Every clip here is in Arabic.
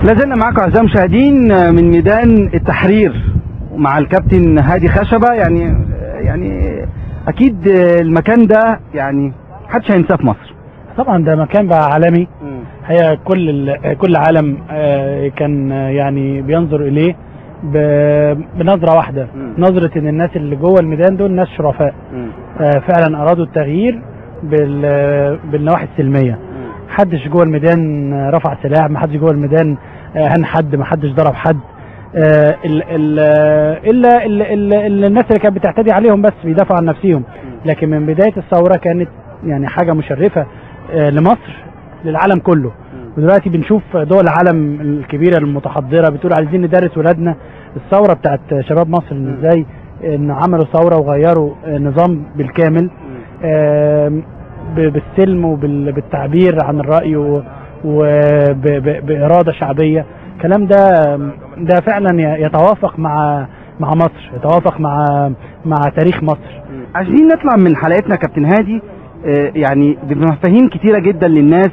لازلنا معاكم اعزائي المشاهدين من ميدان التحرير مع الكابتن هادي خشبة. يعني اكيد المكان ده يعني محدش هينساه في مصر. طبعا ده مكان بقى عالمي. هي كل عالم كان يعني بينظر اليه بنظرة واحدة، نظرة ان الناس اللي جوه الميدان دول ناس شرفاء فعلا ارادوا التغيير بالنواحي السلمية. محدش جوه الميدان رفع سلاح، محدش جوه الميدان هن حد، محدش ضرب حد، الا الناس اللي كانت بتعتدي عليهم بس بيدافعوا عن نفسهم. لكن من بداية الثورة كانت يعني حاجة مشرفة لمصر للعالم كله. ودلوقتي بنشوف دول العالم الكبيرة المتحضرة بتقول عايزين ندرس ولادنا الثورة بتاعت شباب مصر، ان ازاي ان عملوا ثورة وغيروا نظام بالكامل بالسلم وبالتعبير عن الرأي وبإرادة شعبية. الكلام ده فعلا يتوافق مع مصر، يتوافق مع تاريخ مصر. عايزين نطلع من حلقتنا كابتن هادي يعني بمفاهيم كتيرة جدا للناس،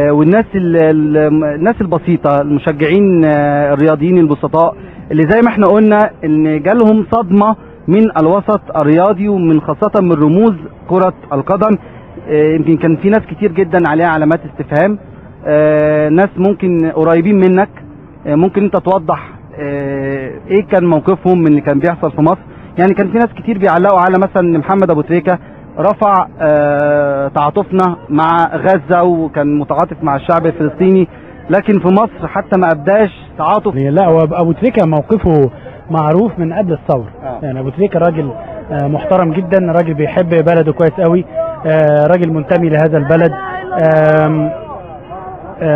والناس الناس البسيطة، المشجعين الرياضيين البسطاء اللي زي ما احنا قلنا ان جالهم صدمة من الوسط الرياضي ومن خاصة من رموز كرة القدم. يمكن كان في ناس كتير جدا عليها علامات استفهام، ناس ممكن قريبين منك، ممكن انت توضح ايه كان موقفهم من اللي كان بيحصل في مصر. يعني كان في ناس كتير بيعلقوا على مثلا محمد ابو تريكة رفع تعاطفنا مع غزة وكان متعاطف مع الشعب الفلسطيني، لكن في مصر حتى ما ابداش تعاطف. لا، هو ابو تريكة موقفه معروف من قبل الثورة. يعني ابو تريكة راجل محترم جدا، راجل بيحب بلده كويس قوي، راجل منتمي لهذا البلد،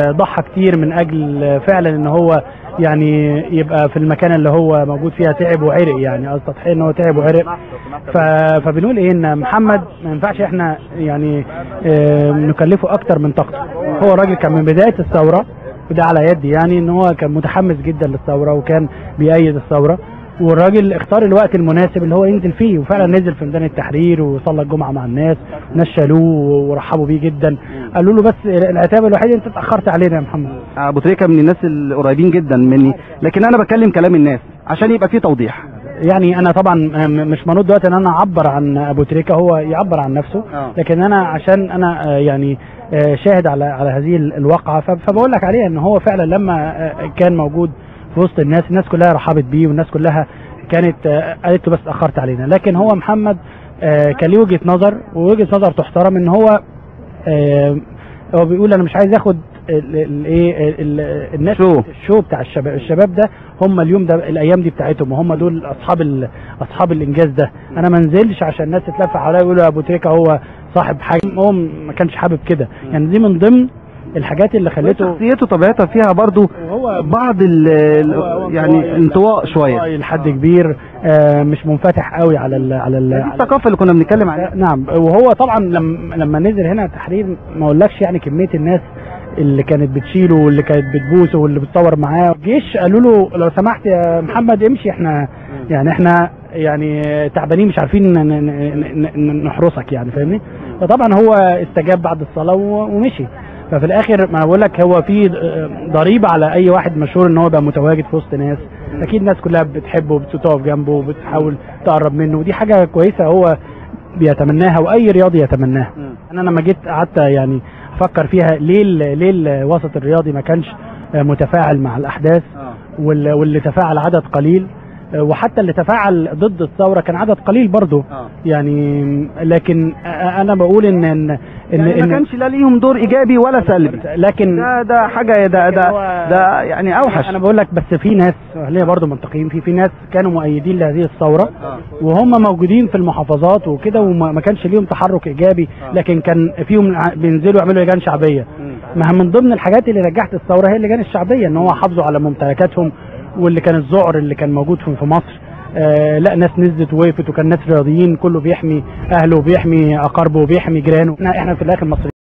ضحى كتير من اجل فعلا ان هو يعني يبقى في المكان اللي هو موجود فيها، تعب وعرق. يعني قصد تضحيه ان هو تعب وعرق. فبنقول ايه، ان محمد ما ينفعش احنا يعني نكلفه اكتر من طاقته. هو الراجل كان من بداية الثورة، وده على يدي يعني، ان هو كان متحمس جدا للثورة وكان بيأيد الثورة، والراجل اختار الوقت المناسب اللي هو ينزل فيه، وفعلا نزل في ميدان التحرير وصلى الجمعة مع الناس، ناس شالوه ورحبوا بيه جدا. قالوا له بس العتاب الوحيد انت اتأخرت علينا يا محمد. ابو تريكة من الناس القريبين جدا مني، لكن انا بكلم كلام الناس عشان يبقى فيه توضيح. يعني انا طبعا مش منوط دلوقتي ان انا اعبر عن ابو تريكة، هو يعبر عن نفسه. لكن انا عشان انا يعني شاهد على هذه الواقعة، فبقول لك عليها ان هو فعلا لما كان موجود في وسط الناس كلها رحبت بيه، والناس كلها كانت قالت له بس اتأخرت علينا. لكن هو محمد كان له وجهة نظر، ووجهة نظر تحترم، ان هو بيقول انا مش عايز اخد الناس الشو بتاع الشباب ده، هم اليوم ده الايام دي بتاعتهم، وهم دول اصحاب الانجاز ده. انا ما انزلش عشان الناس تتلف حواليا يقولوا ابو تريكة هو صاحب حاجه، هو ما كانش حابب كده. يعني دي من ضمن الحاجات اللي خلته شخصيته طبيعتها فيها برضو بعض يعني انطواء شويه لحد كبير، مش منفتح قوي على الثقافه اللي كنا بنتكلم عليها. نعم. وهو طبعا لما نزل هنا التحرير ما اقولكش يعني كميه الناس اللي كانت بتشيله واللي كانت بتبوسه واللي بتصور معاه. الجيش قالوا له لو سمحت يا محمد امشي، احنا يعني تعبانين مش عارفين نحرسك، يعني فاهمني. فطبعا هو استجاب بعد الصلاه ومشي. ففي الاخر ما انا بقول لك هو في ضريبه على اي واحد مشهور ان هو يبقى متواجد في وسط ناس. اكيد الناس كلها بتحبه وبتقف جنبه وبتحاول تقرب منه، ودي حاجه كويسه هو بيتمناها واي رياضي يتمناها. انا لما جيت قعدت يعني افكر فيها ليه الوسط الرياضي ما كانش متفاعل مع الاحداث، واللي تفاعل عدد قليل، وحتى اللي تفاعل ضد الثوره كان عدد قليل برضه. يعني لكن انا بقول ان ما كانش لا ليهم دور ايجابي ولا سلبي، لكن ده حاجه ده يعني اوحش. انا بقول لك بس في ناس خلينا برضه منطقيين، في ناس كانوا مؤيدين لهذه الثوره وهم موجودين في المحافظات وكده، وما كانش ليهم تحرك ايجابي، لكن كان فيهم بينزلوا يعملوا لجان شعبيه. ما من ضمن الحاجات اللي نجحت الثوره هي اللجان الشعبيه، ان هو حافظوا على ممتلكاتهم، واللي كان الذعر اللي كان موجود في مصر لا ناس نزلت ووقفت، وكان ناس رياضيين كله بيحمي اهله وبيحمي اقاربه وبيحمي جيرانه. احنا في الاخر مصريين.